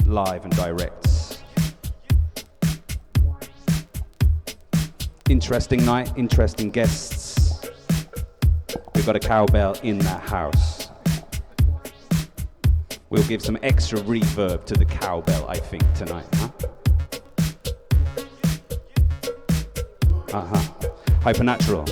live and direct. Interesting night, interesting guests. We've got a cowbell in that house. We'll give some extra reverb to the cowbell, I think, tonight, huh? Hypernatural.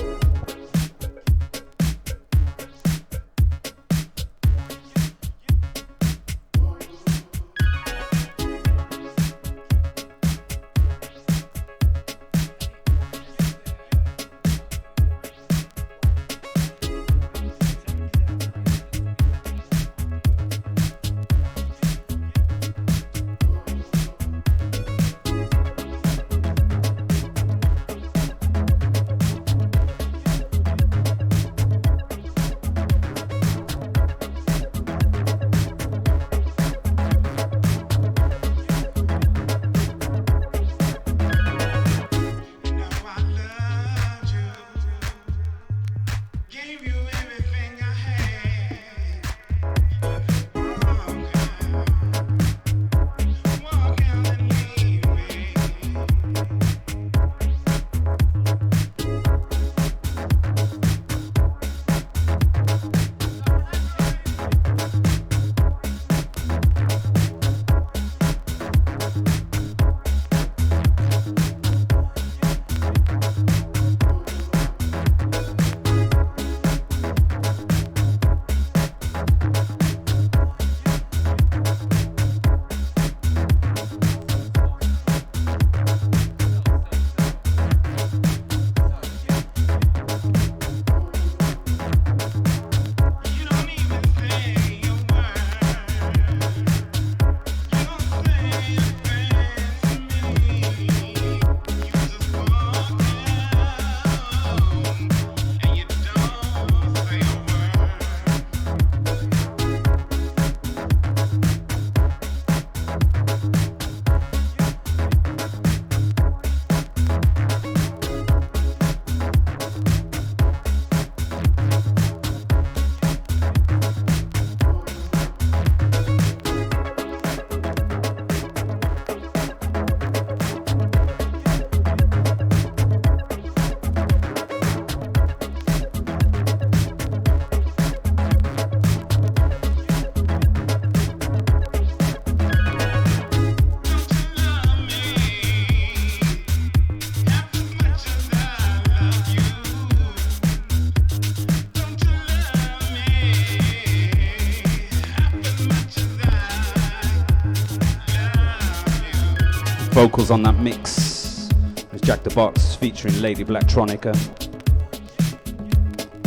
Vocals on that mix was Jack the Box featuring Lady Blacktronica.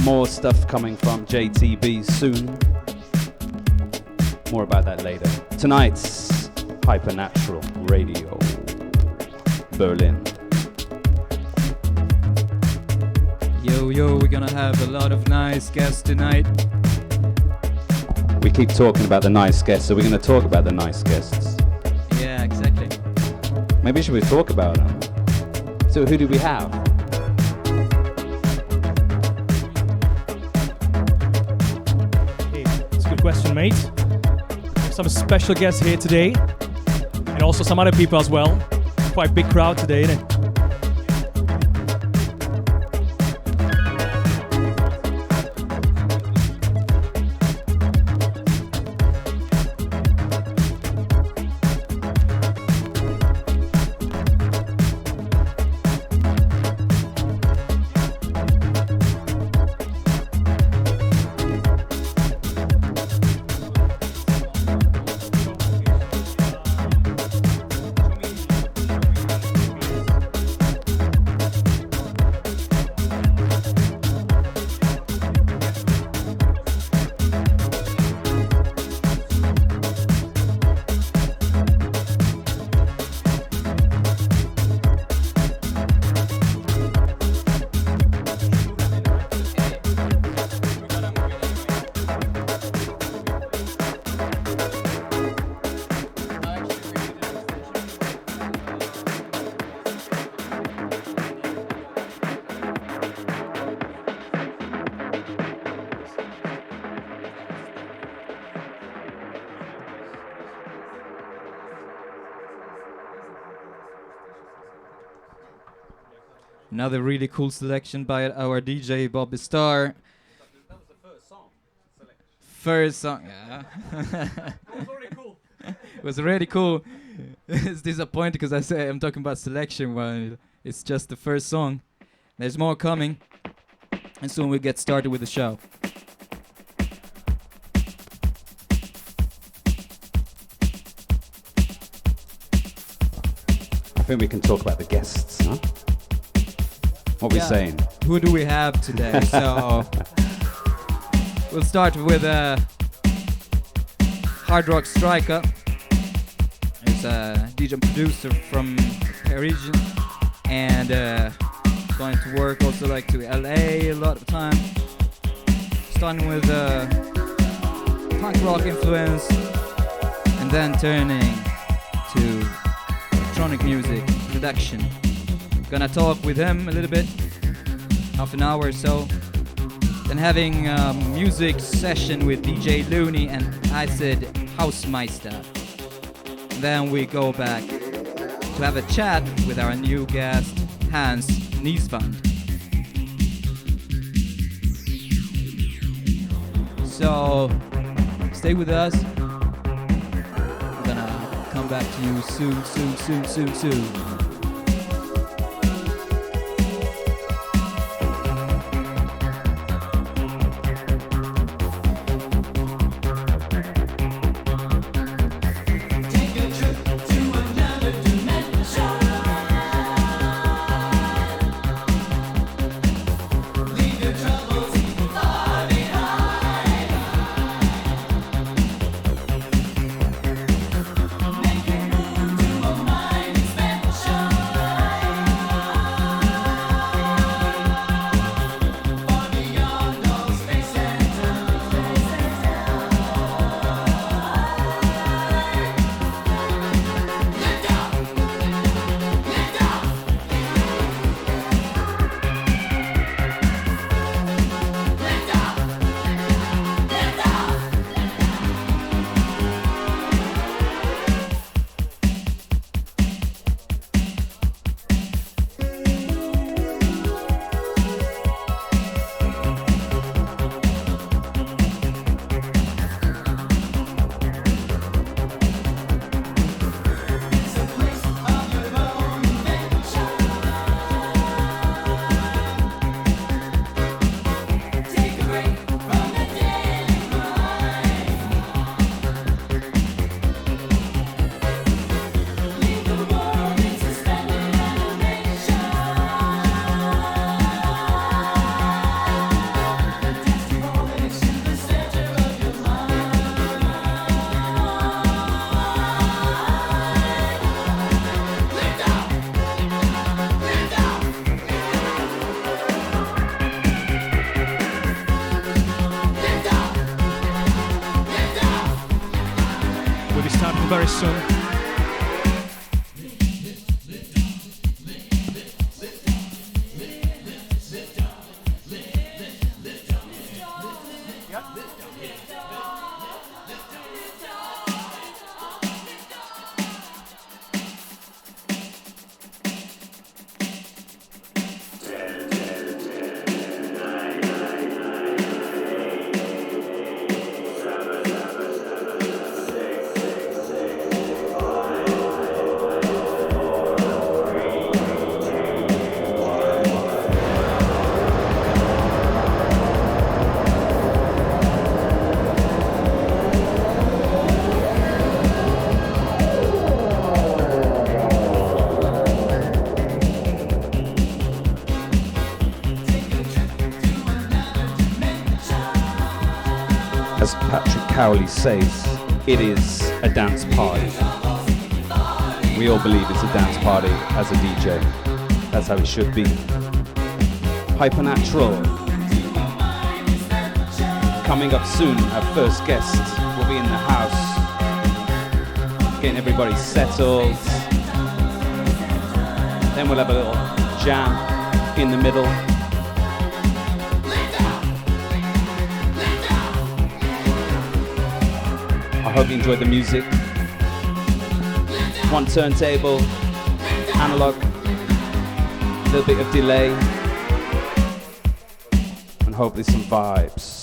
More stuff coming from JTB soon. More about that later. Tonight's Hypernatural Radio, Berlin. Yo, we're gonna have a lot of nice guests tonight. We keep talking about the nice guests, so we're gonna talk about the nice guests. Yeah, exactly. Maybe should we talk about them? So who do we have? Hey, it's a good question, mate. We have some special guests here today, and also some other people as well. Quite a big crowd today, isn't it? Another really cool selection by our DJ Bobby Starr. That was the first song. First song, yeah. It was already cool. It was really cool. It's disappointing because I say I'm talking about selection while it's just the first song. There's more coming, and soon we'll get started with the show. I think we can talk about the guests, huh? What are we saying? Who do we have today? So we'll start with Hardrock striker. He's a DJ and producer from Parisian, and going to work also like to LA a lot of time. Starting with punk rock influence, and then turning to electronic music production. Gonna talk with him a little bit, half an hour or so. Then having a music session with DJ Looney and Acid Hausmeister. Then we go back to have a chat with our new guest, Hans Nieswandt. So stay with us. I'm gonna come back to you soon. Very soon. As Patrick Cowley says, it is a dance party. We all believe it's a dance party as a DJ. That's how it should be. Hypernatural. Coming up soon, our first guest will be in the house. Getting everybody settled. Then we'll have a little jam in the middle. I hope you enjoyed the music. One turntable, analog, A little bit of delay, and hopefully some vibes.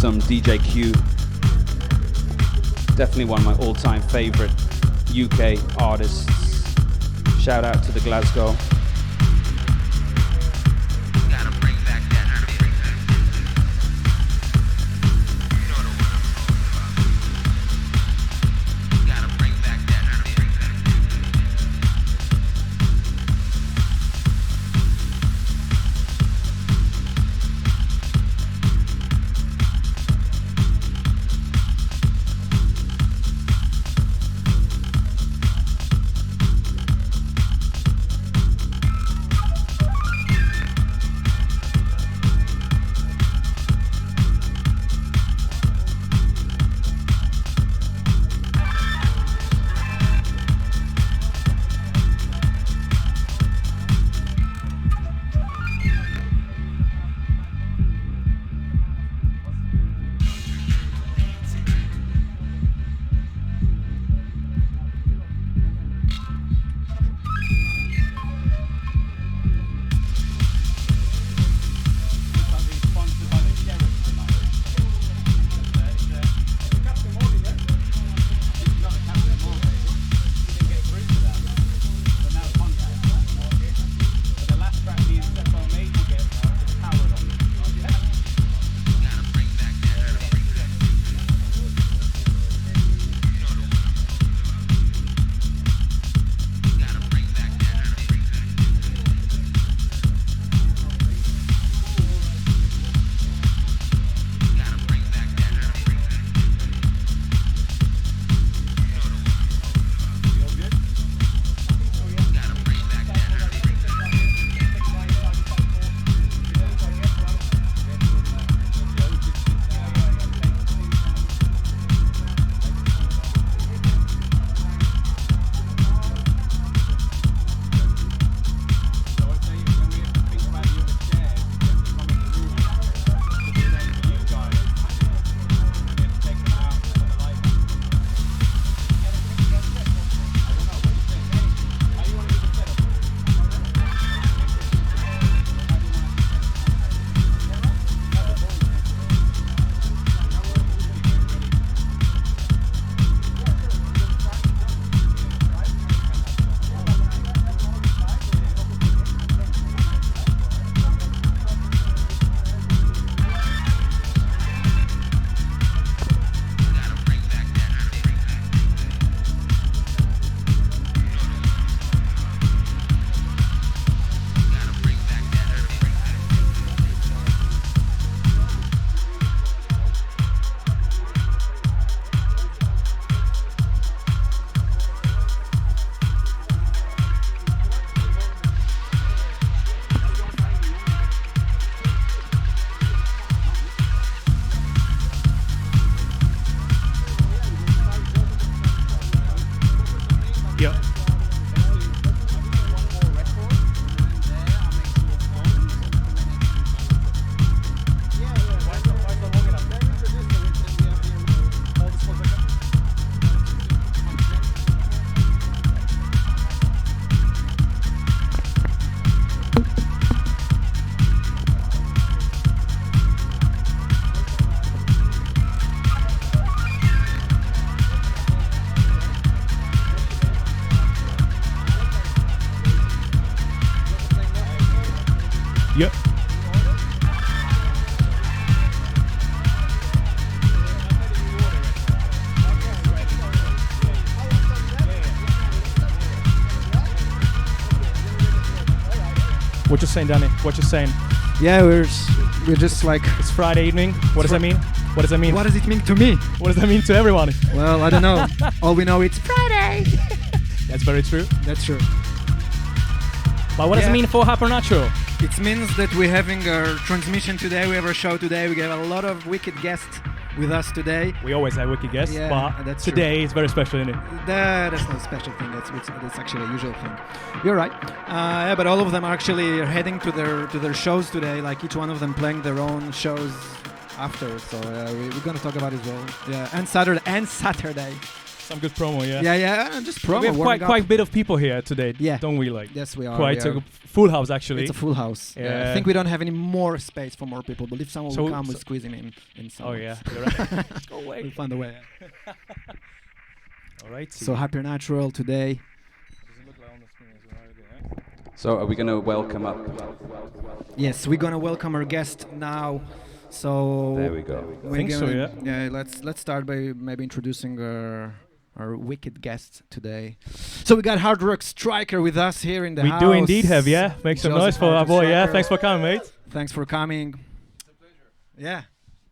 Some DJ Q, definitely one of my all-time favorite UK artists. Shout out to the Glasgow. What you saying, Danny? What you saying? Yeah, we're just like. It's Friday evening. What does that mean? What does that mean? What does it mean to me? What does that mean to everyone? Well, I don't know. All we know it's Friday. That's very true. That's true. But what does it mean for Hypernatural? It means that we're having our transmission today. We have our show today. We have a lot of wicked guests with us today. We always have wicked guests, Yeah, but that's today is very special, isn't it? That's not a special thing. That's actually a usual thing. You're right. Yeah, but all of them are actually heading to their shows today. Like each one of them playing their own shows after. So we're gonna talk about it as well. Yeah, and Saturday. Some good promo, yeah. Yeah, just promo. We have quite a bit of people here today, don't we? Like, yes, we are. Quite a full house, actually. It's a full house. Yeah. I think we don't have any more space for more people, but if someone will come, we'll squeeze him in. Oh yeah, you're right. Go away. We'll find a way. All right. So Hypernatural today. So are we going to welcome up? Yes, we're gonna welcome our guest now. So there we go. I think so, yeah. Yeah, let's start by maybe introducing our wicked guest today. So we got Hardrock Striker with us here in the house. We do indeed have, yeah. Make some noise for our boy, Striker. yeah. Thanks for coming, mate. Thanks for coming. It's a pleasure. Yeah,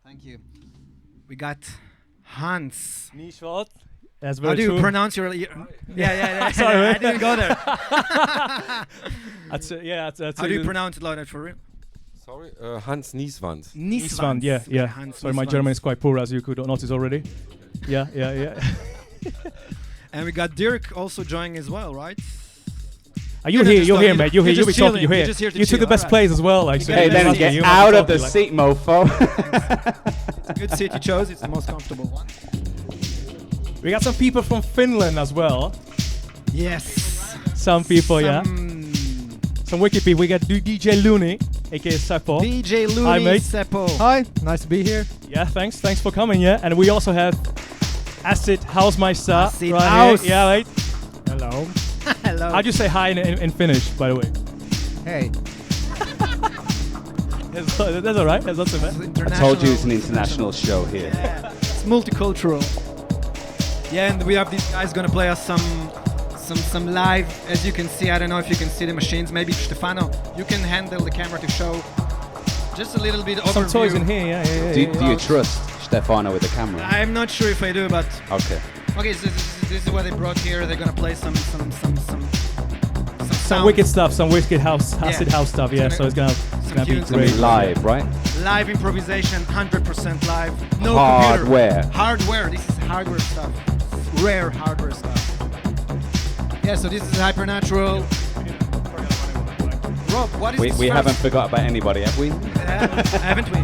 thank you. We got Hans. Nieswandt. That's very How do you true. pronounce your? Yeah. Sorry, I didn't go there. That's How do you pronounce it, like that for real? Sorry, Hans Nieswandt. Nieswandt, yeah. Hans Sorry, my Nieswandt. German is quite poor, as you could notice already. Yeah. And we got Dirk also joining as well, right? You're here, mate. You're here. You'll be talking. You're here. You took the best place as well. Like, so Hey, then get out of the seat, mofo. It's a good seat you chose. It's the most comfortable one. We got some people from Finland as well. Yes. Some people, yeah. Some wicked people. We got DJ Looney, aka Seppo. DJ Looney, Hi, mate. Seppo. Hi, nice to be here. Yeah, thanks for coming, yeah. And we also have Acid Hausmeister. Acid right Haus. here. Yeah, mate. Hello. Hello. How'd you say hi in Finnish, by the way? Hey. That's alright. That's not so bad. I told you it's an international show here. Yeah. It's multicultural. Yeah, and we have these guys gonna play us some live. As you can see, I don't know if you can see the machines. Maybe Stefano, you can handle the camera to show just a little bit overview. Some toys in here, yeah. Do you trust Stefano with the camera? I'm not sure if I do, but Okay. okay. So this is what they brought here. They're gonna play some Some wicked stuff, some wicked acid house stuff, yeah. So it's gonna be tunes. great. Live, right? Live improvisation, 100% live. No Hardware. Computer. Hardware. This is hardware stuff. Rare hardware stuff. Yeah. So this is Hypernatural. Rob, what is this We first? haven't forgot about anybody, have we? Haven't we?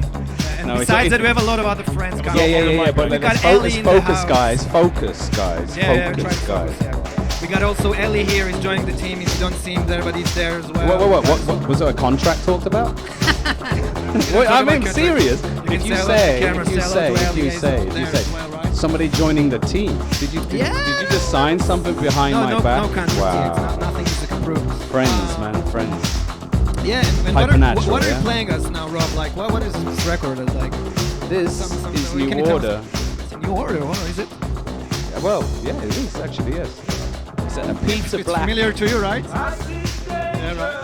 And No, besides that, we have a lot of other friends coming. Yeah. But We got let's Ellie in the focus, house. guys. Focus, guys. Yeah, try to Focus, focus, guys. yeah. We got also Ellie here. He's joining the team. You don't see him there, but he's there as well. What was there a contract talked about? Talk I'm about serious. You can If you say hello to the camera, say, Ellie is there as well, right? somebody joining the team. Did you just sign something behind my back? No contract. Wow. It's not, nothing is approved. Friends, man, friends. Yeah, and Hypernatural, what are you yeah? playing us now, Rob? Like, what is this record? Like, This is can you New tell Order. us? It's a New Order, oh, is it? Well, yeah, it is actually, yes. It's a pizza It's black. familiar to you, right? Yeah, right.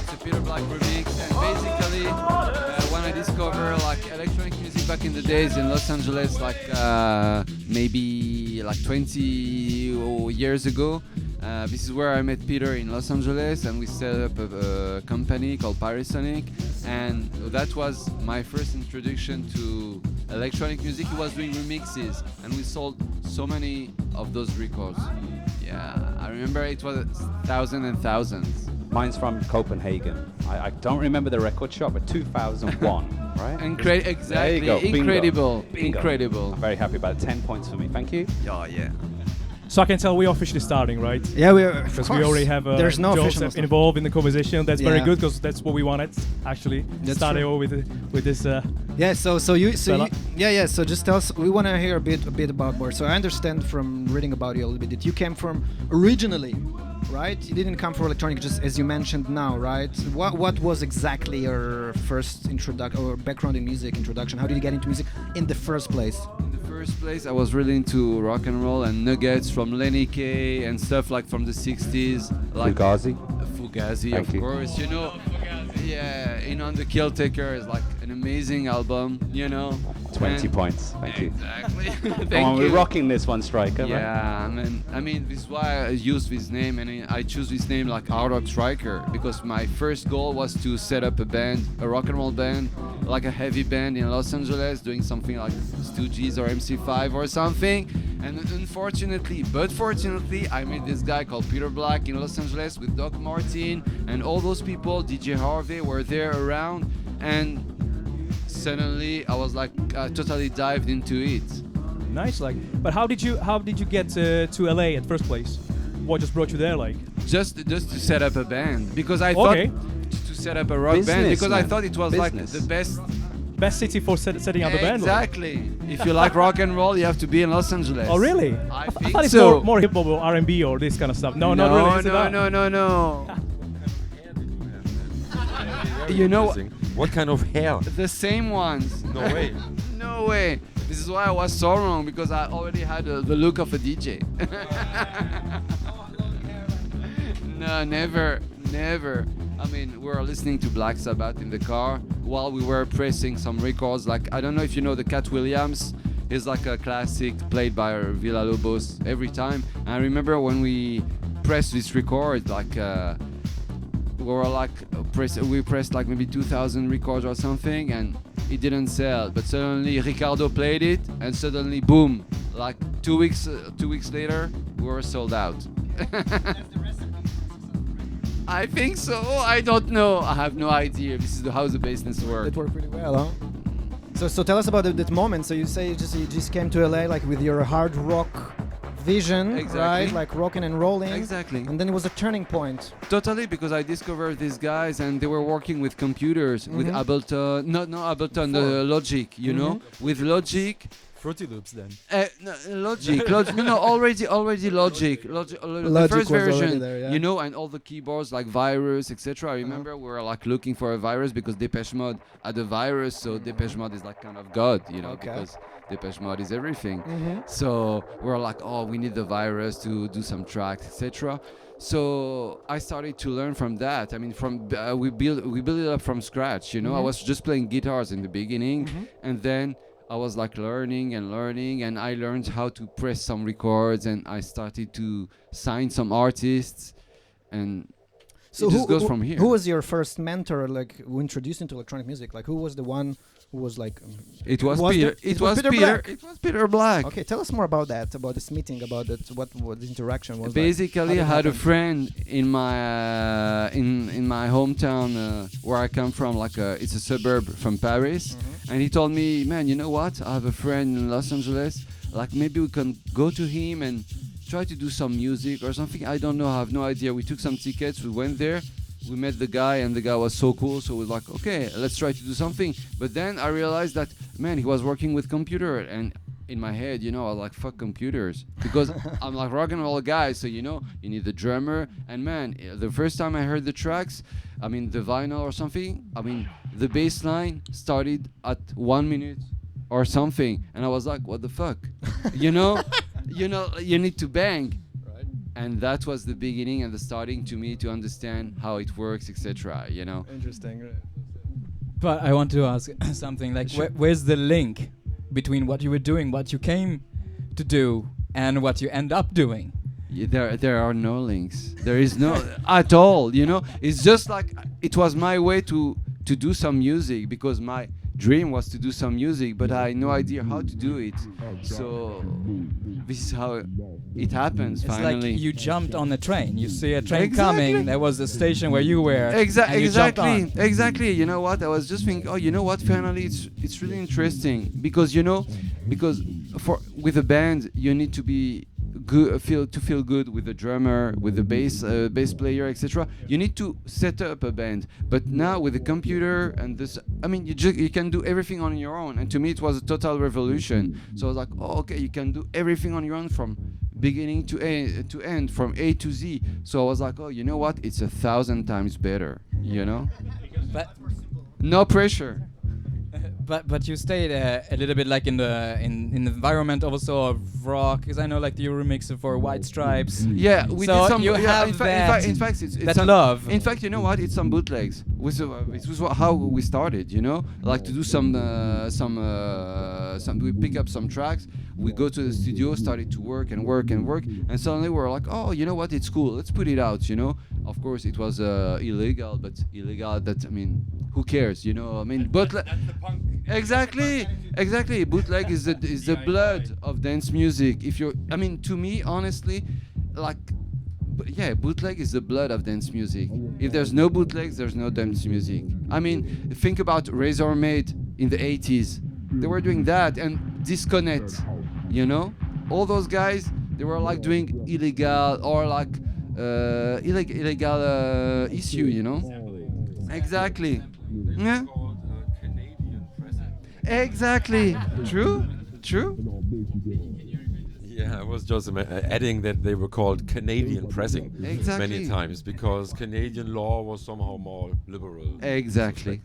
It's a Peter Black remix, and basically when I discovered like electronic music back in the days in Los Angeles, like maybe like 20 years ago, this is where I met Peter in Los Angeles, and we set up a company called Pyrisonic, and that was my first introduction to electronic music. He was doing remixes, and we sold so many of those records. Yeah, I remember it was thousands and thousands. Mine's from Copenhagen. I don't remember the record shop, but 2001, right? Exactly. There you go. Bingo. Incredible. Bingo. Incredible. I'm very happy about it. 10 points for me. Thank you. Yeah. So I can tell we're officially starting, right? Yeah, we are. Because we already have There's no official Joseph stuff. involved in the conversation. That's very Yeah. good because that's what we wanted, actually. That's Start true. with this. Yeah, so fella. you, so just tell us. We want to hear a bit about more. So I understand from reading about you a little bit that you came from originally, right? You didn't come from electronic, just as you mentioned now, right? What was exactly your first introduction or background in music introduction? How did you get into music in the first place? In the first place, I was really into rock and roll and nuggets from Lenny K and stuff like from the 60s. Like Fugazi. Fugazi, Thank of you. course. You know, yeah, On the Kill Taker is like an amazing album. You know, 20 And- points. Thank you. Exactly. Thank Come on, you. we're rocking this one, Striker. Right? Yeah, I mean, this is why I use this name, and I choose this name like Hardrock Striker because my first goal was to set up a band, a rock and roll band, like a heavy band in Los Angeles, doing something like Stooges or MC5 or something. And fortunately, I met this guy called Peter Black in Los Angeles with Doc Martin and all those people. DJ Harvey were there around, and suddenly I was like totally dived into it. Nice, like. But how did you get to LA at first place? What just brought you there, like? Just to set up a band because I Okay. thought to set up a rock band Business, because I man. thought it was Business. like the best. Best city for setting up a band. Like. Exactly. If you like rock and roll, you have to be in Los Angeles. Oh really? I I think thought it's so. more hip hop or R&B or this kind of stuff. No, not really. Is it that? No. You know What kind of hair? the same ones. No way. No way. This is why I was so wrong because I already had the look of a DJ. No, never. I mean, we were listening to Black Sabbath in the car while we were pressing some records. Like, I don't know if you know the Cat Williams. He's like a classic played by Villa Lobos every time. And I remember when we pressed this record, like, we were like, we pressed like maybe 2,000 records or something, and it didn't sell. But suddenly Ricardo played it, and suddenly, boom! Like 2 weeks later, we were sold out. I think so. I don't know. I have no idea. This is how the business works. It worked pretty well, huh? So tell us about that moment. So you say you just came to LA like with your hard rock vision, Exactly. right? Like rocking and rolling. Exactly. And then it was a turning point. Totally, because I discovered these guys and they were working with computers, with Ableton, not Ableton, the Logic, you know, with Logic. Fruity Loops then. Logic, already Logic, the Logic first was already version, there, yeah. you know, and all the keyboards like Virus, etc. I remember we were like looking for a virus because Depeche Mode had a virus, so Depeche Mode is like kind of God, you know, Okay. because Depeche Mode is everything. So we're like, oh, we need the virus to do some tracks, etc. So I started to learn from that. I mean, we built it up from scratch, you know. I was just playing guitars in the beginning, and then I was like learning, and I learned how to press some records, and I started to sign some artists, and So it just goes from here. Who was your first mentor, like, who introduced you to electronic music? Like, who was the one who was like? It was Was Peter. it was Peter Black? It was Peter Black. Okay, tell us more about that, about this meeting, about that. What the interaction was. Basically, I How had did a it friend in my in my hometown where I come from. Like it's a suburb from Paris, and he told me, "Man, you know what? I have a friend in Los Angeles. Like maybe we can go to him and try to do some music or something. I don't know. I have no idea." We took some tickets. We went there. We met the guy, and the guy was so cool. So we were like, okay, let's try to do something. But then I realized that, man, he was working with computer, and in my head, you know, I was like, fuck computers, because I'm like rock and roll guy. So you know, you need the drummer. And man, the first time I heard the tracks, I mean, the vinyl or something. I mean, the bass line started at 1 minute or something, and I was like, what the fuck, you know, you need to bang. And that was the beginning and the starting to me to understand how it works, etc. You know. Interesting. But I want to ask something like, where's the link between what you were doing, what you came to do, and what you end up doing? There are no links. There is no at all. You know, it's just like it was my way to do some music, because my dream was to do some music, but I had no idea how to do it. So this is how it happens. It's finally. like you jumped on a train. You see a train Exactly. coming. There was a station where you were. and you jumped on. Exactly. You know what? I was just thinking, oh, you know what? Finally, it's really interesting, because with a band you need to be good, feel good with the drummer, with the bass player, etc. You need to set up a band. But now with the computer and this, I mean, you can do everything on your own. And to me, it was a total revolution. So I was like, oh, okay, you can do everything on your own from beginning to end, from A to Z. So I was like, oh, you know what? It's 1,000 times better. You know, But no pressure. But you stayed a little bit like in the environment also of rock, because I know like you remix it for White Stripes. Yeah, we So did some. you have in fact, it's that some, love. In fact, you know what? It's some bootlegs. It was how we started. You know, like to do some. We pick up some tracks. We go to the studio, started to work, and suddenly we're like, oh, you know what? It's cool. Let's put it out. You know. Of course, it was illegal, but illegal. That I mean, who cares? You know. I mean, bootleg. Exactly. Bootleg is the blood of dance music. If you're, I mean, to me, honestly, like, bootleg is the blood of dance music. If there's no bootlegs, there's no dance music. I mean, think about Razormaid in the 80s. They were doing that and Disconnect. You know, all those guys, they were like doing illegal or like illegal issue. You know, exactly. Yeah. Exactly. True. Yeah, I was just adding that they were called Canadian pressing many times because Canadian law was somehow more liberal. Exactly.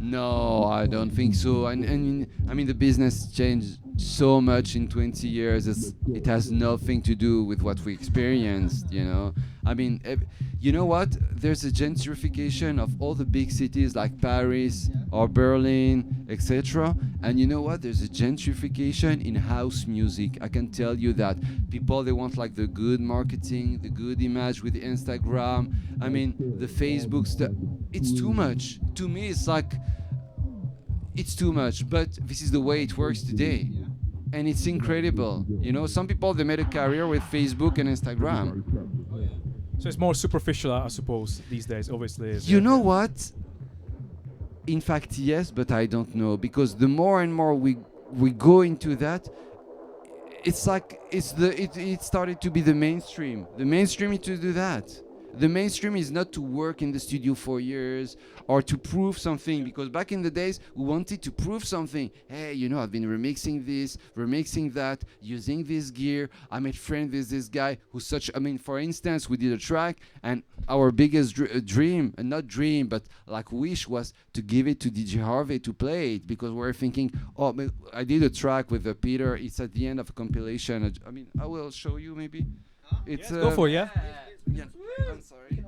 No, I don't think so. And I mean, the business changed so much in 20 years. It has nothing to do with what we experienced, you know. I mean, you know what? There's a gentrification of all the big cities like Paris or Berlin, etc. And you know what? There's a gentrification in house music. I can tell you that. People, they want like the good marketing, the good image with the Instagram. I mean, the Facebook stuff. It's too much. To me, it's like, it's too much. But this is the way it works today. And it's incredible. You know, some people, they made a career with Facebook and Instagram. So it's more superficial, I suppose, these days, obviously. You know what? In fact, yes, but I don't know. Because the more and more we go into that, it's like it started to be the mainstream. The mainstream is to do that. The mainstream is not to work in the studio for years or to prove something, because back in the days we wanted to prove something. Hey, you know, I've been remixing this, remixing that, using this gear. I made friends with this guy who's such, I mean, for instance, we did a track and our biggest dream, and not dream, but like wish, was to give it to DJ Harvey to play it, because we're thinking, oh, I did a track with Peter. It's at the end of a compilation. I mean, I will show you maybe. It's go for it, yeah. Yeah. I'm sorry.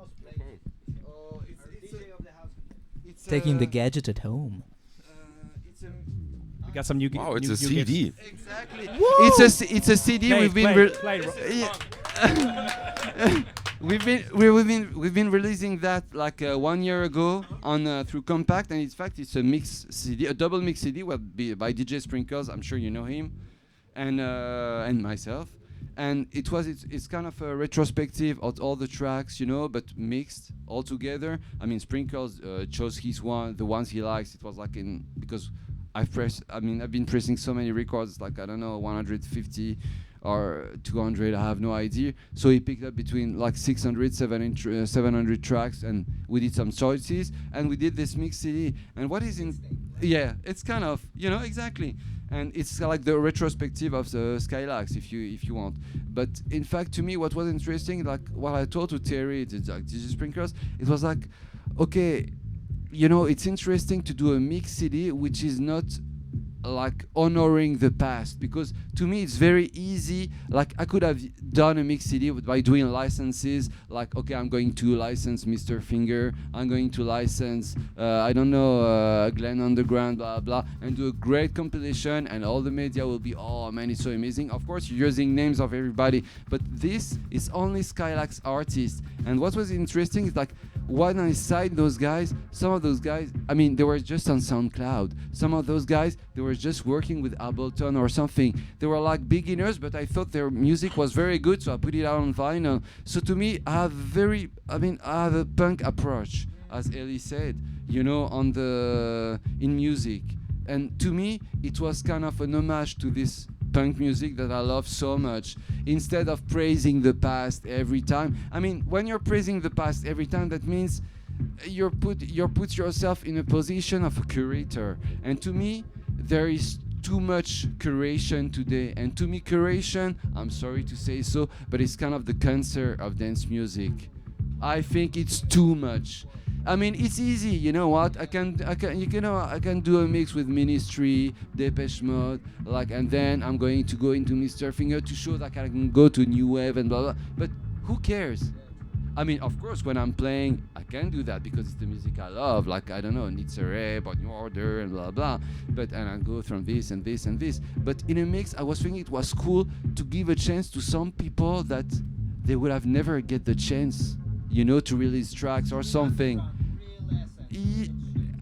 Oh, it's Taking the gadget at home. We got some new. Wow, it's new a CD. Exactly. It's a CD. Play, We've been we've been releasing that like 1 year ago on through Compact, and in fact it's a mix CD, a double mix CD by DJ Sprinkles. I'm sure you know him, and myself. And it's kind of a retrospective of all the tracks, you know, but mixed all together. I mean, Sprinkles chose the ones he likes. It was like because I've been pressing so many records, like, I don't know, 150 or 200, I have no idea. So he picked up between like 600, 700 tracks, and we did some choices, and we did this mix CD. And what is in, yeah, it's kind of, you know, exactly. And it's like the retrospective of the SKYLAX, if you want. But in fact, to me, what was interesting, like what I told to Terry, like DJ Sprinkles, it was like, okay, you know, it's interesting to do a mix CD which is not like honoring the past, because to me it's very easy. Like, I could have done a mix CD by doing licenses, like, okay, I'm going to license Mr. Finger, I'm going to license I don't know, Glen Underground, blah blah, and do a great compilation, and all the media will be, oh man, it's so amazing. Of course you're using names of everybody, but this is only SKYLAX artists. And what was interesting is, like, when I signed those guys, some of those guys, I mean, they were just on SoundCloud. Some of those guys, they were just working with Ableton or something. They were like beginners, but I thought their music was very good, so I put it out on vinyl. So to me, I have a punk approach, as Ellie said, you know, in music. And to me, it was kind of an homage to this punk music that I love so much, instead of praising the past every time. I mean, when you're praising the past every time, that means you're put yourself in a position of a curator. And to me, there is too much curation today. And to me, curation, I'm sorry to say so, but it's kind of the cancer of dance music. I think it's too much. I mean, it's easy. You know what? I can do a mix with Ministry, Depeche Mode, like, and then I'm going to go into Mr. Finger to show that I can go to New Wave and blah blah. But who cares? I mean, of course, when I'm playing, I can do that because it's the music I love. Like, I don't know, Nitsa Rap or New Order and blah blah. And I go from this and this and this. But in a mix, I was thinking it was cool to give a chance to some people that they would have never get the chance, to release tracks or something.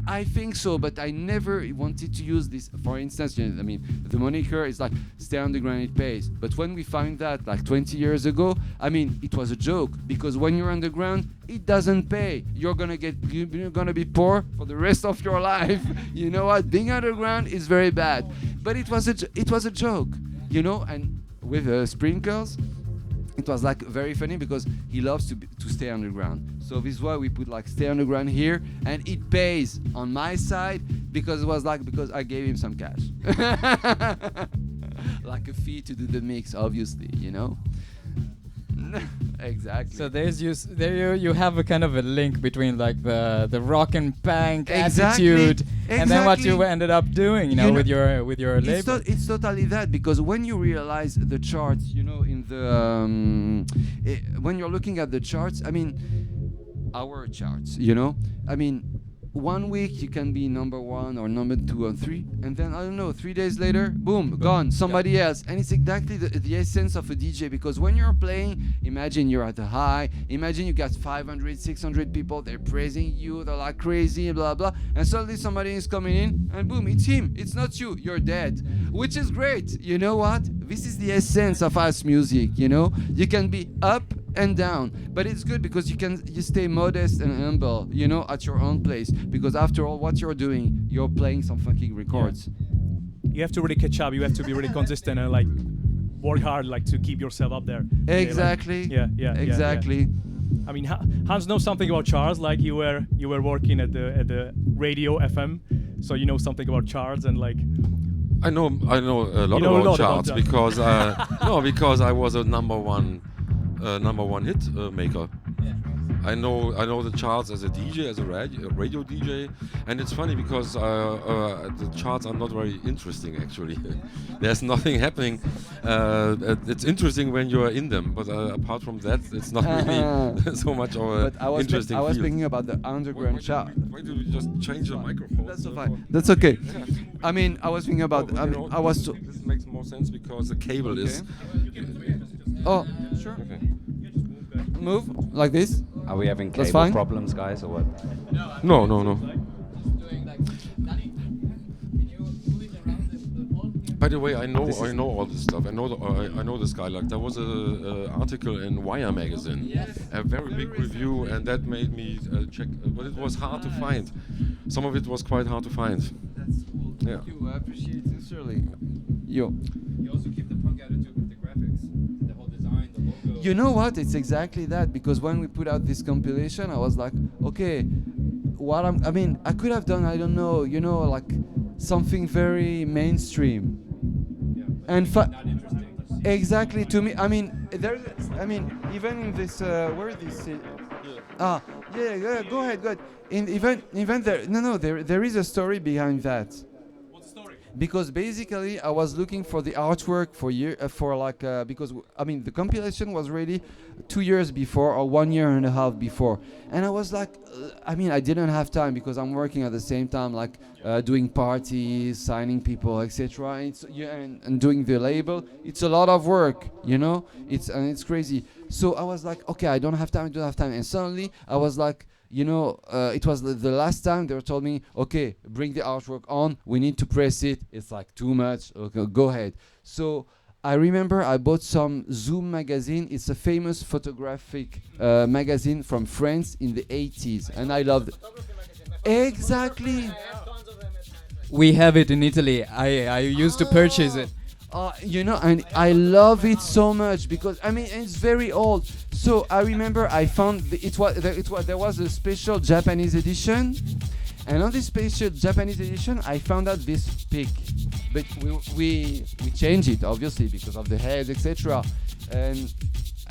I think so, but I never wanted to use this. For instance, the moniker is like "Stay Underground, it pays." But when we found that like 20 years ago, it was a joke, because when you're underground, it doesn't pay. You're gonna be poor for the rest of your life. You know what? Being underground is very bad. But it was a joke, And with Sprinkles, it was like very funny because he loves to stay underground. So this is why we put like "Stay Underground" here, and it pays on my side because I gave him some cash, like a fee to do the mix, obviously, Exactly. So there you have a kind of a link between like the rock and punk attitude and then what you ended up doing, with your label. It's totally that, because when you realize the charts, in the when you're looking at the charts, our charts, 1 week you can be number 1 or number 2 or 3, and then 3 days later, boom, gone, somebody else. And it's exactly the essence of a DJ, because when you're playing, imagine you're at the high, imagine you got 500, 600 people, they're praising you, they're like crazy, blah blah, and suddenly somebody is coming in, and boom, it's him, it's not you, you're dead, which is great. You know what? This is the essence of house music. You can be up and down, but it's good because you stay modest and humble, at your own place, because after all, what you're doing, you're playing some fucking records. You have to really catch up. You have to be really consistent and like work hard, like to keep yourself up there. Exactly. Exactly. Hans knows something about charts. Like you were working at the radio FM, so you know something about charts and like. I know a lot about charts because because I was a number one hit maker. I know the charts as a DJ, as a radio DJ, and it's funny because the charts are not very interesting actually. There's nothing happening. It's interesting when you are in them, but apart from that, it's not really so much of a interesting I was field. thinking about the underground chart. Why do you just change the microphone? That's fine. That's okay. I was thinking about. This makes more sense because the cable is. Oh, sure. Okay. Move like this. Are we having That's cable fine. problems, guys, or what? No. By the way, I know all this stuff. I know the SKYLAX. There was a article in Wire magazine, a very big review, and that made me check. But it was hard to find. Some of it was quite hard to find. That's cool. Yeah. Thank you. I appreciate it sincerely. Yo. You also keep the punk attitude with the graphics, the whole design, the logo. You know what? It's exactly that, because when we put out this compilation, I was like, okay, I could have done, I don't know, like something very mainstream. Yeah, And not interesting. exactly to me. Even in this, where is this? Go ahead. There is a story behind that. What's the story? Because basically I was looking for the artwork because the compilation was ready 2 years before or 1 year and a half before, and I was like, I didn't have time because I'm working at the same time, like doing parties, signing people, etc. And doing the label. It's a lot of work, it's crazy. So I was like, okay, I don't have time, and suddenly I was like, it was the last time they told me, okay, bring the artwork on, we need to press it, it's like too much, okay, go ahead. So I remember I bought some Zoom magazine. It's a famous photographic magazine from France in the 80s, and I loved it. Exactly. We have it in Italy. I used to purchase it. And I love it so much because it's very old. So I remember I found there was a special Japanese edition, and on this special Japanese edition I found out this pic, but we changed it obviously because of the head, etc. And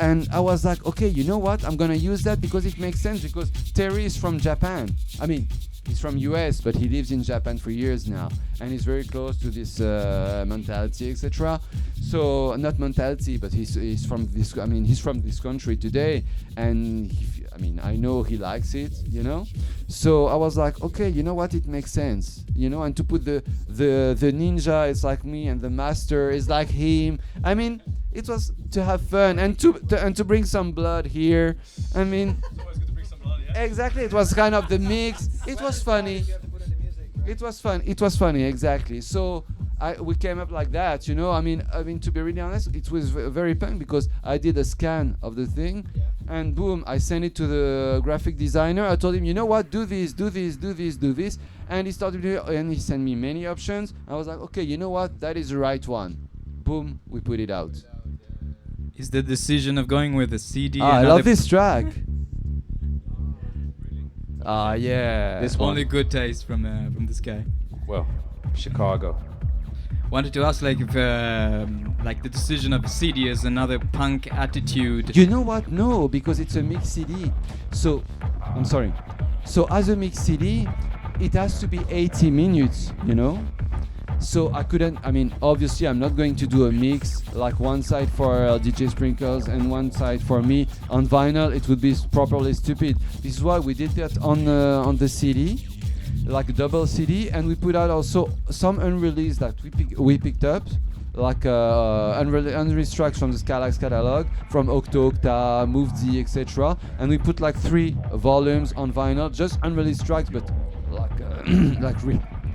and I was like, okay, you know what? I'm gonna use that because it makes sense. Because Terry is from Japan. I mean, he's from US, but he lives in Japan for years now, and he's very close to this mentality, etc. So not mentality, but he's from this. I mean, he's from this country today, and I know he likes it, you know. So I was like, okay, you know what? It makes sense, you know. And to put the ninja is like me, and the master is like him. I mean, it was to have fun and to bring some blood here. I mean. Exactly, it was kind of the mix. It was funny. It was fun. It was funny, exactly. So we came up like that, you know. I mean, to be really honest, it was very fun because I did a scan of the thing, and boom, I sent it to the graphic designer. I told him, you know what, do this, do this, do this, do this, and he started doing it, and he sent me many options. I was like, okay, you know what, that is the right one. Boom, we put it out. Is the decision of going with a CD? I love this track. Yeah. This one. Only good taste from this guy. Well, Chicago. Wanted to ask, like, if like the decision of a CD is another punk attitude. You know what? No, because it's a mix CD. So, I'm sorry. So as a mix CD, it has to be 80 minutes, you know? So I couldn't, obviously I'm not going to do a mix, like one side for DJ Sprinkles and one side for me on vinyl. It would be properly stupid. This is why we did that on the CD, like a double CD, and we put out also some unreleased that we picked up, like unreleased tracks from the SKYLAX catalog, from Octo, Octa, Move D, etc. And we put like 3 volumes on vinyl, just unreleased tracks, but like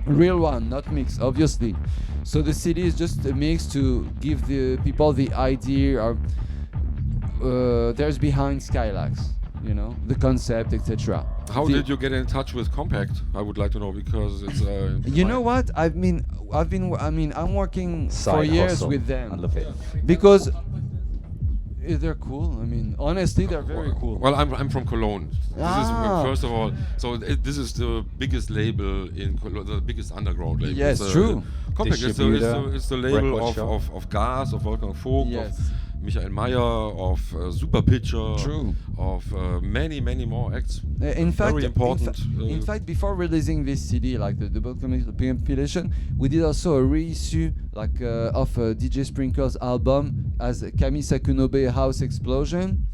real one, not mix, obviously. So the CD is just a mix to give the people the idea of there's behind SKYLAX, you know, the concept, etc. How did you get in touch with Compact? I would like to know, because it's. You know what? I'm working for years with them. I love it. Because they're cool. Honestly, they're very cool. Well, I'm from Cologne. This is first of all. So this is the biggest label in Cologne, the biggest underground label. Yes, true. Compact is the label of Gas, of Wolfgang Vogt, yes. of Michael Mayer, of Super Pitcher, true. Of many more acts. In fact, very important. In fact, before releasing this CD, like the double compilation, we did also a reissue, like of DJ Sprinkles album as Kami Sakunobe House Explosion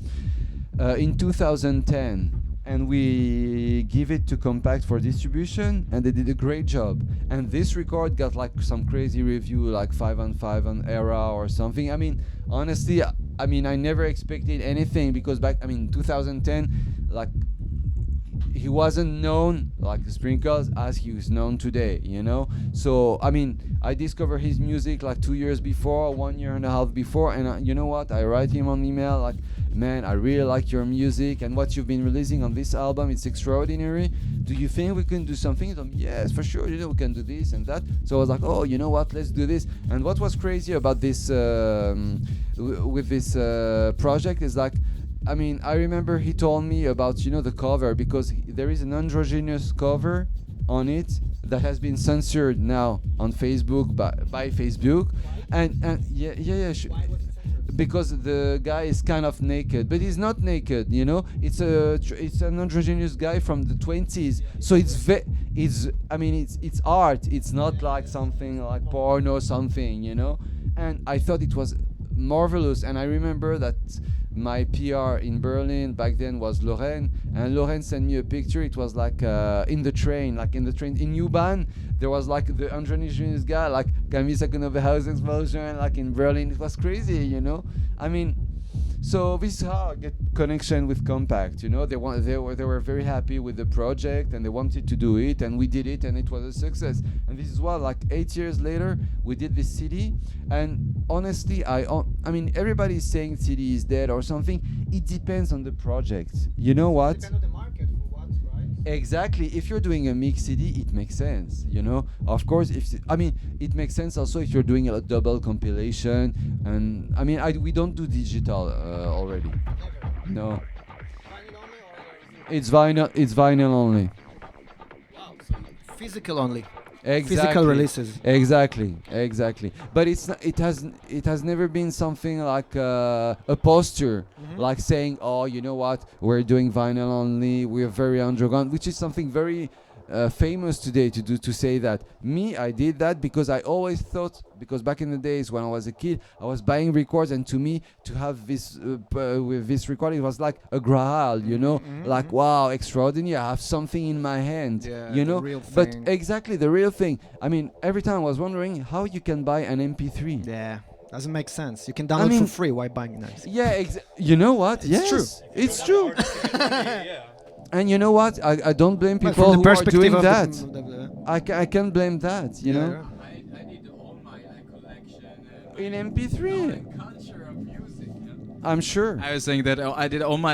in 2010. And we give it to Compact for distribution, and they did a great job. And this record got like some crazy review, like 5 on 5 on Era or something. Honestly, I never expected anything, because back, 2010, like, he wasn't known like Sprinkles as he is known today, you know. So I discovered his music like 2 years before, 1 year and a half before, and you know what? I write him on email like, man, I really like your music and what you've been releasing on this album. It's extraordinary. Do you think we can do something? Yes, for sure. You know, we can do this and that. So I was like, oh, you know what? Let's do this. And what was crazy about this with this project is like, I remember he told me about, you know, the cover, because there is an androgynous cover on it that has been censored now on Facebook by Facebook, and because the guy is kind of naked, but he's not naked, you know. It's an androgynous guy from the 20s, so it's art. It's not like something like porn or something, you know. And I thought it was marvelous, and I remember that my PR in Berlin back then was Lorraine, and Lorraine sent me a picture. It was like in the train in U-Bahn, there was like the androgynous guy, like Kami Sakunobe House Explosion, like in Berlin. It was crazy, you know. So this is how I get connection with Compact, you know. They were very happy with the project, and they wanted to do it, and we did it, and it was a success. And this is why, like 8 years later, we did this CD. And honestly, everybody is saying CD is dead or something. It depends on the project. You know what? Depends on the market for what, right? Exactly. If you're doing a mix CD, it makes sense, you know. Of course, it makes sense also if you're doing a double compilation. And we don't do digital already. No. Vinyl only, or It's vinyl only. wow, so physical only. Physical releases. Exactly. But it has never been something like a poster, like saying, oh, you know what, we're doing vinyl only, we're very underground, which is something very famous today to say that. Me, I did that because I always thought, because back in the days when I was a kid, I was buying records, and to me, to have this with this record, it was like a graal, you know, like wow, extraordinary. I have something in my hand, you know. Real but thing. exactly the real thing. I mean, every time I was wondering how you can buy an MP3. Yeah, doesn't make sense. You can download for free. Why buying nice? Yeah, you know what? It's true. It's true. And you know what? I don't blame But people from the who are perspective doing of that. the I can't blame that, you know? I need to own my collection. In MP3. Culture of music. I'm sure. I was saying that I did all my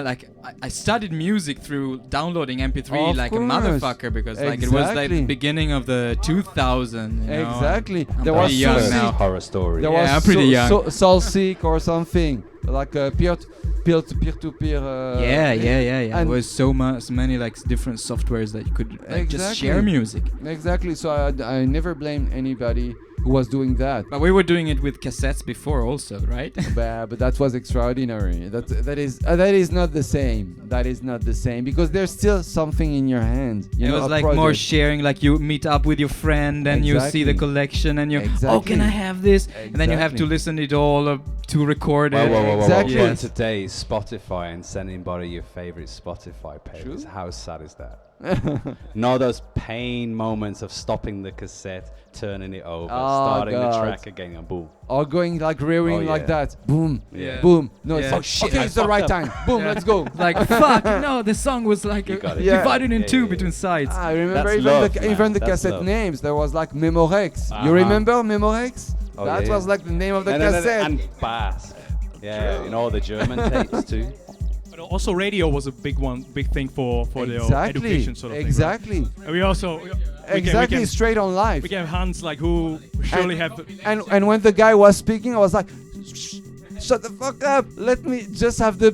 I studied music through downloading MP3 Of like course. a motherfucker, because like it was like Exactly. the beginning of the 2000. You know, Exactly. I'm There pretty was young Soul now. Seek. Horror story. There Yeah, was I'm pretty young. Soul Seek or something like peer-to-peer. Yeah. There And was so many like different softwares that you could like, just Exactly. share music. Exactly. So I never blame anybody who was doing that. But we were doing it with cassettes before, also, right? But that was extraordinary. That is not the same. That is not the same, because there's still something in your hand. You It know, was a like more project. sharing, like you meet up with your friend and you see the Exactly. collection and you, oh, Exactly. can I have this? And then you have to Exactly. listen it all to record it. Exactly. Well, Yes. today, Spotify and send anybody your favorite Spotify page. How sad is that? No, those pain moments of stopping the cassette, turning it over, Oh, starting the God. track again, and boom. Or going like rearing Oh, like yeah. that. Boom. Yeah. Boom. No, it's Yeah. like, shit, okay, I it's the fucked right up. time. Boom, let's go. Like, fuck, no, the song was like You got it. Yeah. divided in Yeah, two yeah, between sides. I remember That's even love, the man. even the That's cassette love. names. There was like Memorex. Uh-huh. You remember Memorex? Oh, That yeah, was yeah. like the name of the No, cassette. and bass. Yeah, in all the German tapes too. But also radio was a big thing for the Exactly. education sort of thing. Exactly. Right? And we also Exactly. Straight on live. we can have Hans like who surely have And when the guy was speaking, I was like, shut the fuck up. Let me just have the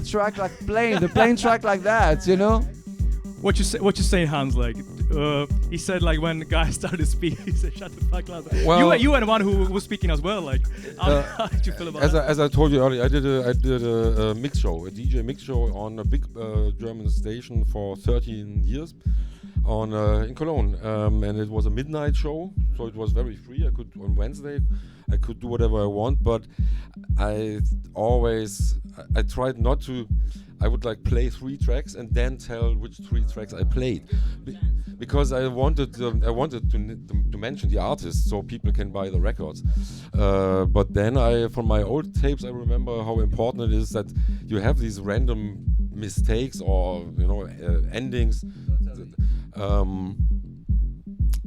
track like playing, the plain track like that, you know? what you saying, Hans? Like he said, like when the guy started speaking, he said, "Shut the fuck up." Well- you were the one who was speaking as well. Like, how did you feel about that? As I told you earlier, I did a mix show, a DJ mix show on a big German station for 13 years in Cologne, and it was a midnight show, so it was very free. On Wednesday I could do whatever I want, but I tried not to. I would like play 3 tracks and then tell which 3 tracks I played, because I wanted to mention the artists so people can buy the records. But then from my old tapes, I remember how important it is that you have these random mistakes or endings.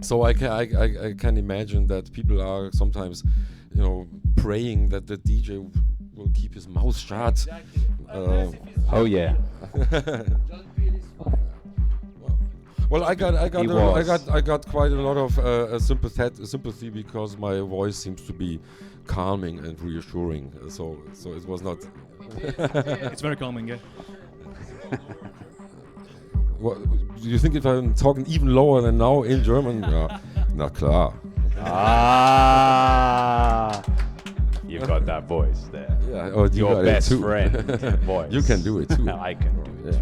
So I can imagine that people are sometimes, praying that the DJ will keep his mouth shut. Oh yeah. Well, I got quite a lot of sympathy because my voice seems to be calming and reassuring. So it was not. It's very calming, yeah. What, do you think if I'm talking even lower than now in German? Ja, na klar. Ah, you've got that voice there. Yeah, oh, you Your got best it too. friend voice. You can do it too. No, I can do it. Yeah.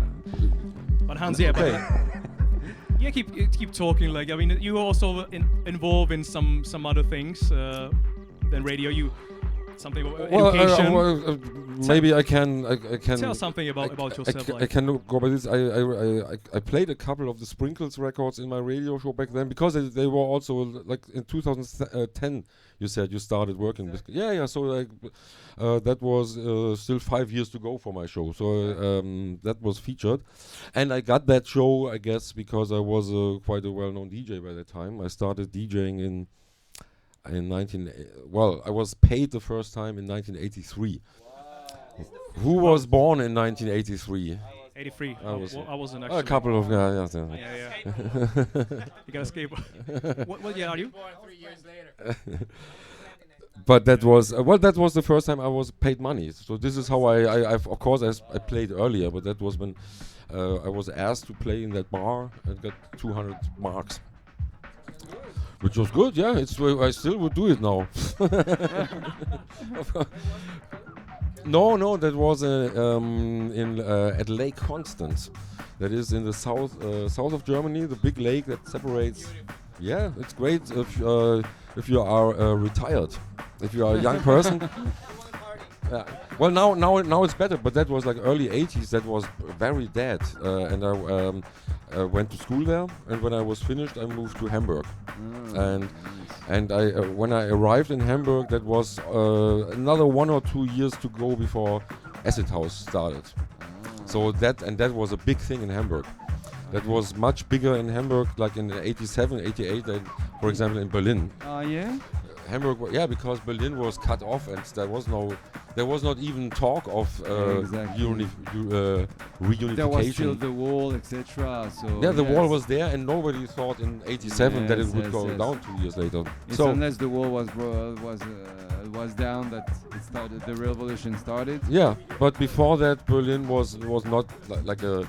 But Hans, yeah, Okay. keep talking. Like, I mean, you were also involved in some other things than radio. You something about education. Maybe I can. Tell something about yourself. I can go by this. I played a couple of the Sprinkles records in my radio show back then because they were also like in 2010. You said you started working with. Yeah. So that was still 5 years to go for my show. So that was featured, and I got that show, I guess, because I was quite a well-known DJ by that time. I started DJing in I was paid the first time in 1983. Who was born in 1983? 83. I was- I wasn't actually. A couple of Yeah. You gotta escape. What year are you? Born 3 years later. But that was the first time I was paid money. So this is how of course I played earlier, but that was when I was asked to play in that bar and got 200 marks. Which was good, yeah. I still would do it now. No, that was at Lake Constance. That is in the south of Germany, the big lake that separates. Yeah, it's great if you are retired, if you are a young person. Well, now it's better, but that was like early 80s. That was very dead, and I went to school there. And when I was finished, I moved to Hamburg. And I when I arrived in Hamburg, that was another 1 or 2 years to go before Acid House started. So that was a big thing in Hamburg. That was much bigger in Hamburg, like in 87, 88, than, for example, in Berlin. Yeah? Hamburg, because Berlin was cut off, and there was not even talk of reunification. There was still the wall, etc. So yeah, the wall was there, and nobody thought in '87 that it would go down 2 years later. So unless the wall was down, that it started. The revolution started. Yeah, but before that, Berlin was not like a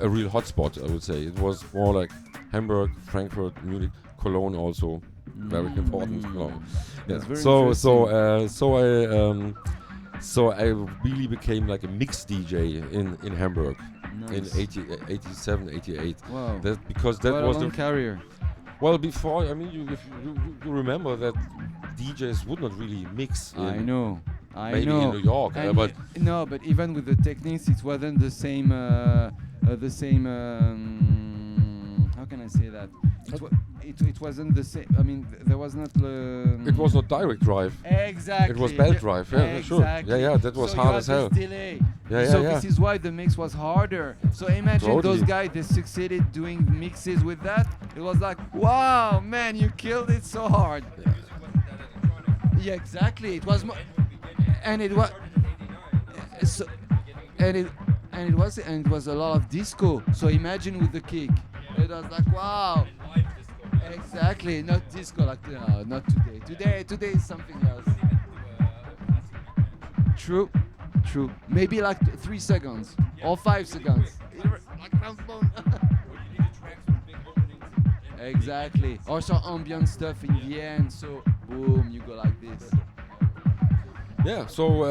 real hotspot. I would say it was more like Hamburg, Frankfurt, Munich, Cologne also. Very important. That's very So I really became like a mixed DJ in Hamburg in 87, 88. Wow. Because that was the career. Well, before, I mean, you remember that DJs would not really mix. I know. Maybe in New York, but no, but even with the techniques, it wasn't the same. How can I say that? It wasn't the same. I mean, there was not. It was not direct drive. Exactly. It was belt drive. Yeah, exactly. Sure. Yeah, that was hard as hell. Delay. So this is why the mix was harder. So imagine those guys, they succeeded doing mixes with that. It was like, wow, man, you killed it so hard. Yeah, exactly. It was, and it was, so, and it was a lot of disco. So imagine with the kick. It was like, wow. Exactly, not disco, like not today. Today is something else. True. Maybe like 3 seconds or 5 seconds. Exactly. Also ambient stuff in the end, so boom, you go like this. Yeah. So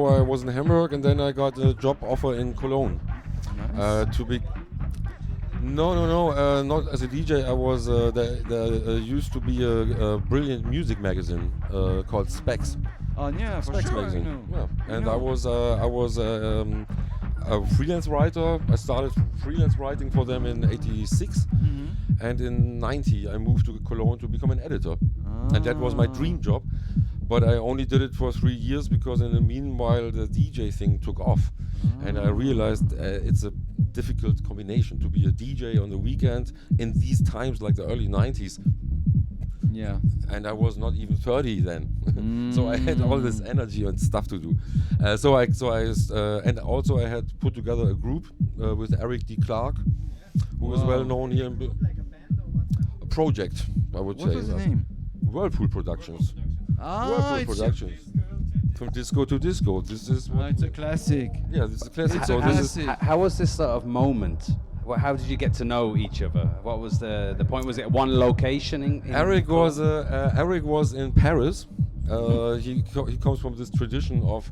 I was in Hamburg, and then I got a job offer in Cologne. Nice. To be. No, not as a DJ. I was there used to be a brilliant music magazine called Specs. Oh yeah, for Specs sure. magazine. Yeah, and I was a freelance writer. I started freelance writing for them in '86, and in '90 I moved to Cologne to become an editor, and that was my dream job. But I only did it for 3 years because in the meanwhile the DJ thing took off, and I realized it's a difficult combination to be a DJ on the weekend in these times, like the early '90s. Yeah. And I was not even 30 then, so I had all this energy and stuff to do. And also I had put together a group with Eric D. Clark, who is well known here in a project, I would say. What was the name? Whirlpool Productions. Whirlpool Productions. From disco to disco. This is. It's a classic. Yeah, this is a classic. It's so a classic. How was this sort of moment? How did you get to know each other? What was the point? Was it one location? Eric was in Paris. He comes from this tradition of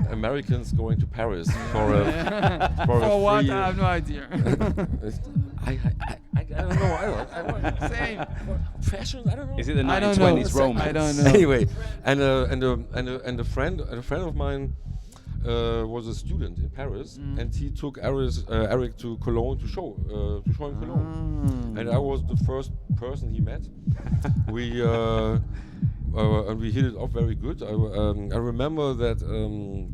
Americans going to Paris for what? I have no idea. I don't know either. Same. Fashion? I don't know. Is it the 1920s romance? I don't know. Anyway, and a friend of mine was a student in Paris, and he took Eric to Cologne to show him Cologne, and I was the first person he met. And we hit it off very good. I remember that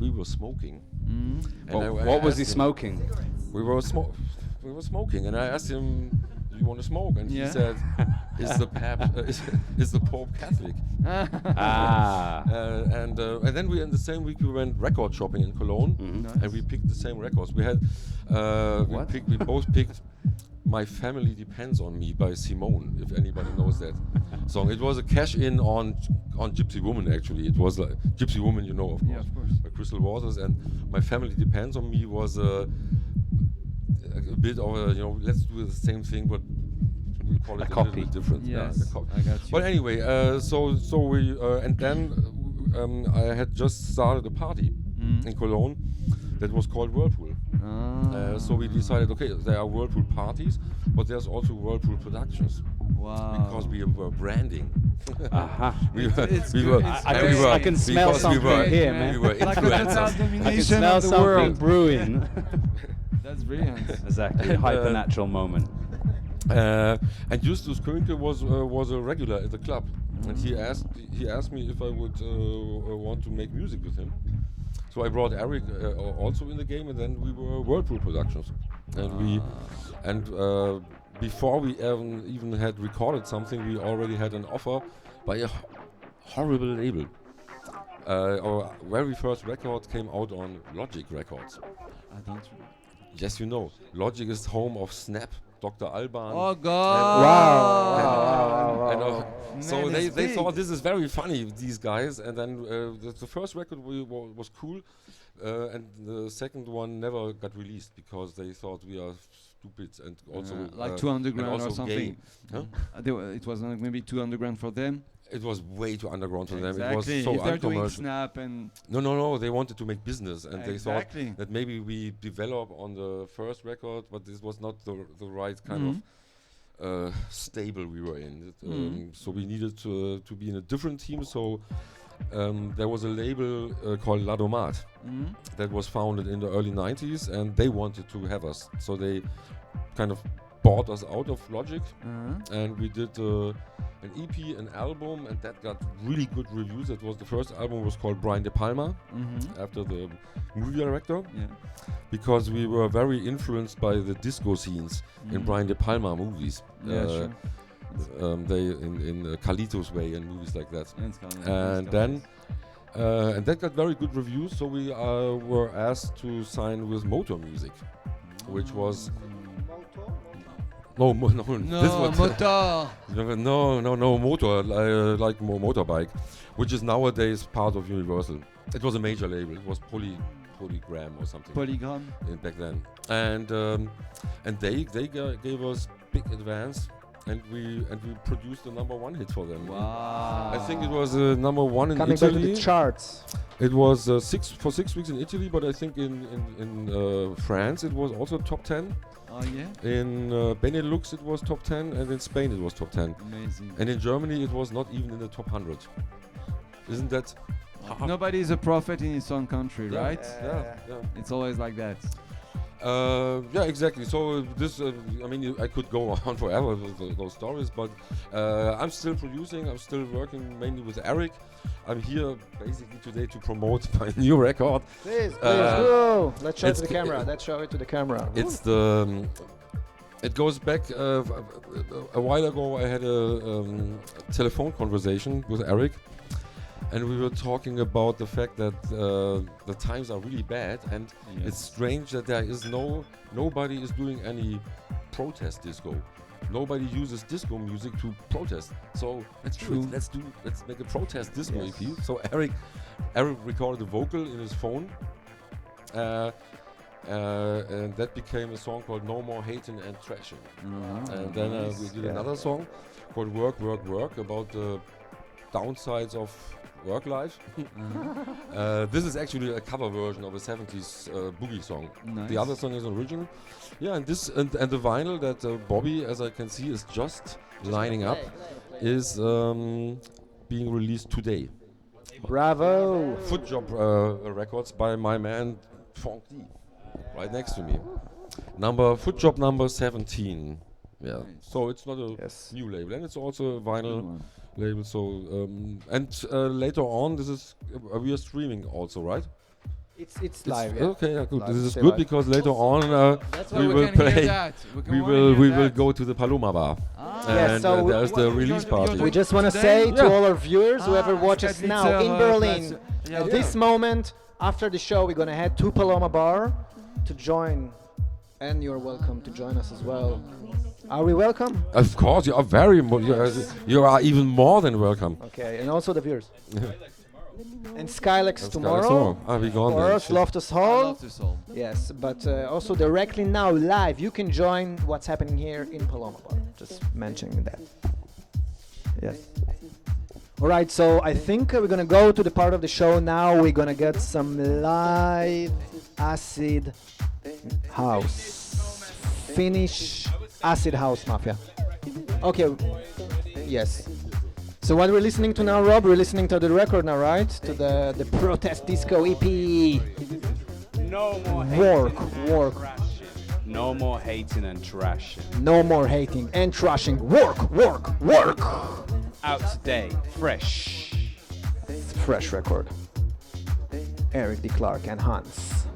we were smoking. What was he smoking? We were smoking, and I asked him, "Do you want to smoke?" And he said, "Is the Pope Catholic?" And then in the same week we went record shopping in Cologne, and we picked the same records. We had we both picked "My Family Depends on Me" by Simone, if anybody knows that song. It was a cash-in on Gypsy Woman, actually. It was like Gypsy Woman, you know, of course, by Crystal Waters, and "My Family Depends on Me" was a bit of a, let's do the same thing, but call it A a copy. little bit different. Yes, Yeah, a copy. I got you. But anyway, so we and then I had just started a party in Cologne that was called Whirlpool. So we decided, okay, there are Whirlpool parties, but there's also Whirlpool productions Wow. because we were branding. Aha. we were, It's we good. were, It's I very can, I great. can smell because we something were- here, we man. were Like a total influencers. I can domination smell of the something world. brewing. That's brilliant. Exactly, hypernatural moment. And Justus Könke was a regular at the club, and he asked me if I would want to make music with him. So I brought Eric also in the game, and then we were Whirlpool Productions, and before we even had recorded something, we already had an offer by a horrible label. Our very first record came out on Logic Records. I don't. Yes, you know, Logic is home of Snap, Dr. Alban. Oh God! And, so Man, they it's thought big. this is very funny, these guys. And then the first record was cool, and the second one never got released because they thought we are stupid and also like too underground and also or something. gay. Huh? It was like maybe too underground for them. It was way too underground for them. It Exactly. was so if they're doing uncommercial. Snap and No. They wanted to make business, and they Exactly. thought that maybe we develop on the first record, but this was not the right kind of stable we were in. So we needed to be in a different team. So there was a label called Ladomat that was founded in the early 90s, and they wanted to have us. So they kind of bought us out of Logic, and we did an EP, an album, and that got really good reviews. That was the first album was called Brian De Palma, after the movie director, because we were very influenced by the disco scenes in Brian De Palma movies. Sure. They in Carlitos Way and movies like that. And And that got very good reviews, so we were asked to sign with Motor Music, which was no, this was Motor. no motor like motorbike, which is nowadays part of Universal. It was a major label. It was Polygram or something. Polygram. Back then, and they gave us big advance, and we produced the #1 hit for them. Wow. I think it was #1 in Coming back to Italy. the charts. It was 6 weeks in Italy, but I think in France it was also top 10. Oh yeah. In Benelux it was top 10, and in Spain it was top 10. Amazing. And in Germany it was not even in the top 100. Isn't that hard? Nobody is a prophet in his own country, right? Yeah. It's always like that. Yeah, exactly. So this, I mean, I could go on forever with those stories, but I'm still producing. I'm still working mainly with Eric. I'm here basically today to promote my new record. Please, go. Let's show it to the it's camera. Let's show it to the camera. It's the. It goes back a while ago. I had a telephone conversation with Eric, and we were talking about the fact that the times are really bad, and it's strange that there is nobody is doing any protest disco. Nobody uses disco music to protest. So let's do it. Let's make a protest disco EP. So Eric recorded a vocal in his phone, and that became a song called "No More Hating and Trashing." And then we did another song called "Work, Work, Work" about the downsides of work life. This is actually a cover version of a 70s boogie song. Nice. The other song is original. Yeah, and this and the vinyl that Bobby, as I can see, is just lining up, is being released today. Bravo. Footjob Records by my man Funk D, right next to me. Footjob number 17. Yeah. So it's not a new label, and it's also a vinyl label. So later on, this is we are streaming also, right? It's live. Yeah. Okay, yeah, good. Live, This is stay good live. because later on we will can hear play. that. We will go to the Paloma Bar, Yeah, and so there's the release party. We just want to say to all our viewers, whoever watches now in Berlin, at this moment, after the show, we're gonna head to Paloma Bar to join, and you're welcome to join us as well. Are we welcome? Of course, you are very. You are even more than welcome. Okay, and also the viewers. And SKYLAX And tomorrow. Are we gone Or then? else Shit. Loftus Hall. Loftus Hall. Yes, but also directly now live, you can join what's happening here in Paloma Bar. Just mentioning that. Yes. All right, so I think we're gonna go to the part of the show now. We're gonna get some live acid house, Finnish acid house mafia. Okay. Yes. So what we're listening to now, Rob? We're listening to the record now, right? To the Protest Disco EP. No more Work, hating work. and trashing. No more hating and trashing. No more hating and trashing. Work, work, work. Out today, fresh. It's a fresh record. Eric D. Clark and Hans.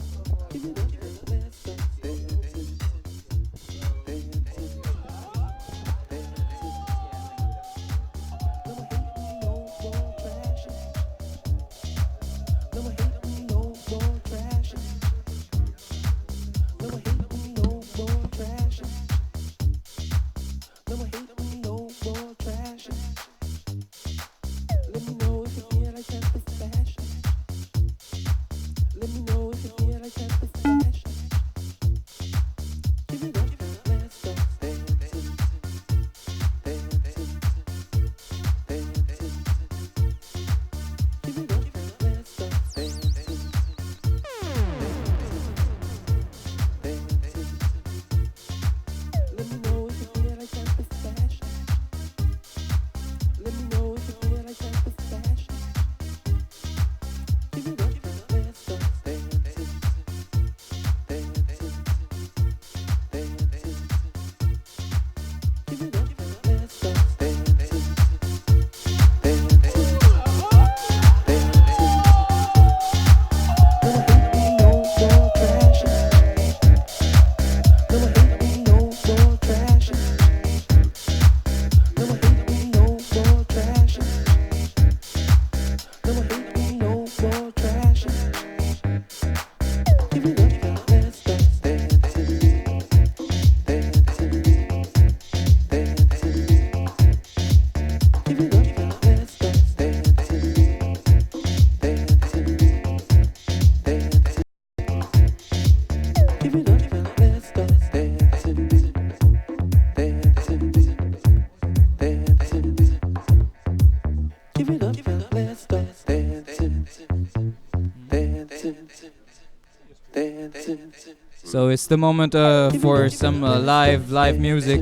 So it's the moment for some live music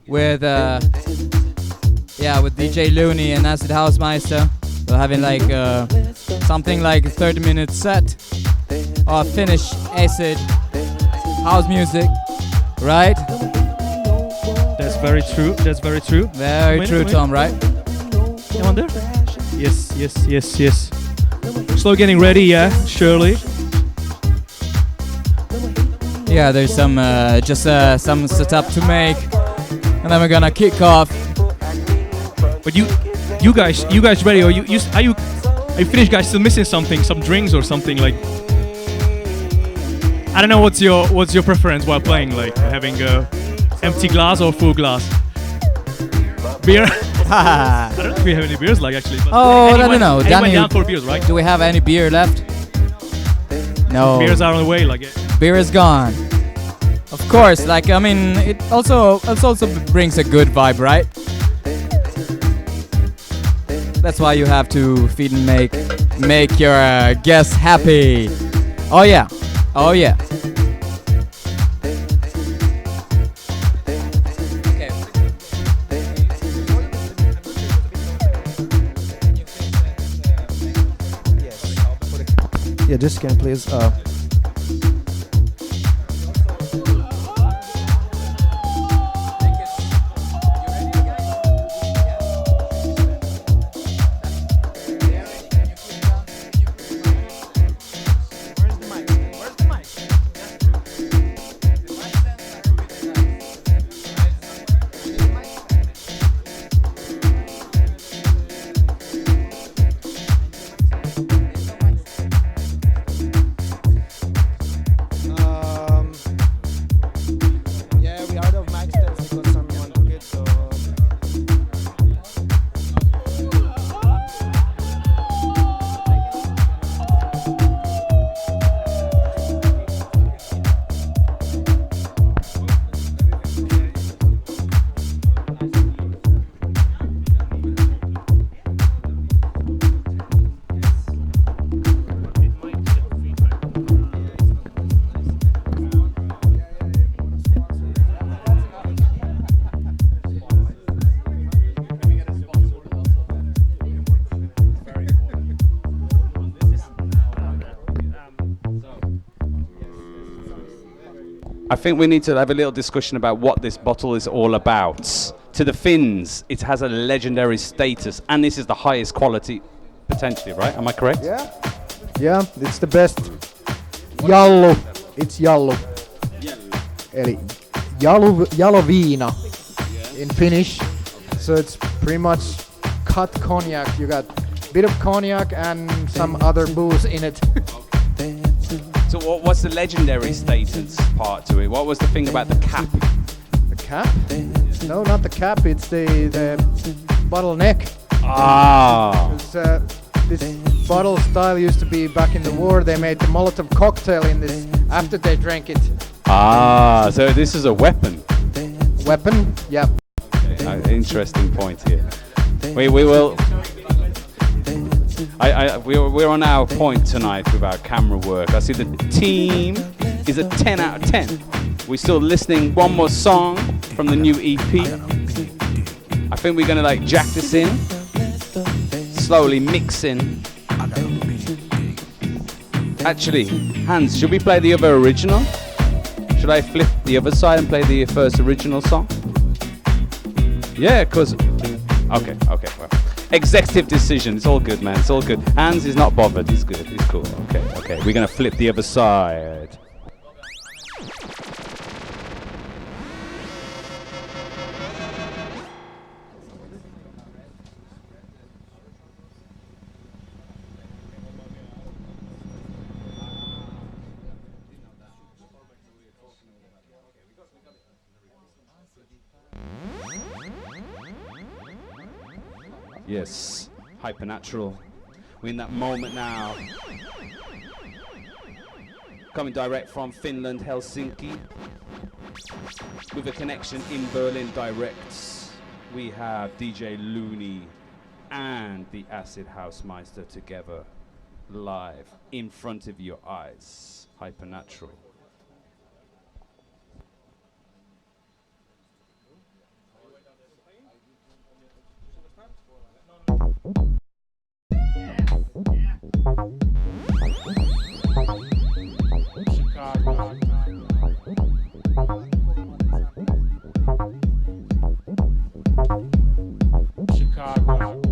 with with DJ Looney and Acid Hausmeister. We're having like something like a 30-minute set of Finnish acid house music, right? That's very true. That's very true. Very true, Tom, right? Anyone there? Yes, yes, yes, yes. Slow getting ready, yeah, surely. Yeah, there's some some setup to make, and then we're gonna kick off. But you guys ready? Or are you Finnish guys still missing something? Some drinks or something like? I don't know. What's your preference while playing? Like having a empty glass or full glass? Beer? I don't know if we have any beers, like actually. But I don't know. Anyone Danny, down for beers, right? do we have any beer left? No. Beers are on the way, like. Beer is gone. Of course, like I mean, it also brings a good vibe, right? That's why you have to feed and make your guests happy. Oh yeah, oh yeah. Okay. Yeah, just can please. I think we need to have a little discussion about what this bottle is all about. To the Finns, it has a legendary status, and this is the highest quality, potentially, right? Am I correct? Yeah. Yeah, it's the best. Jallu. It's jallu. Eli jaloviina in Finnish. So it's pretty much cut cognac. You got a bit of cognac and some other booze in it. So what's the legendary status part to it? What was the thing about the cap? The cap? No, not the cap. It's the bottleneck. Ah. This bottle style used to be back in the war. They made the Molotov cocktail in this after they drank it. Ah, so this is a weapon. Weapon? Yeah. Okay, interesting point here. We will. We're on our point tonight with our camera work. I see the team is a 10 out of 10. We're still listening one more song from the new EP. I think we're gonna like jack this in, slowly mix in. Actually, Hans, should we play the other original? Should I flip the other side and play the first original song? Yeah, cause okay, well. Executive decision. It's all good, man. It's all good. Hans is not bothered. He's good. He's cool. Okay. We're gonna flip the other side. Yes, Hypernatural. We're in that moment now. Coming direct from Finland, Helsinki. With a connection in Berlin direct. We have DJ Looney and the Acid Hausmeister together. Live in front of your eyes. Hypernatural. I love Chicago.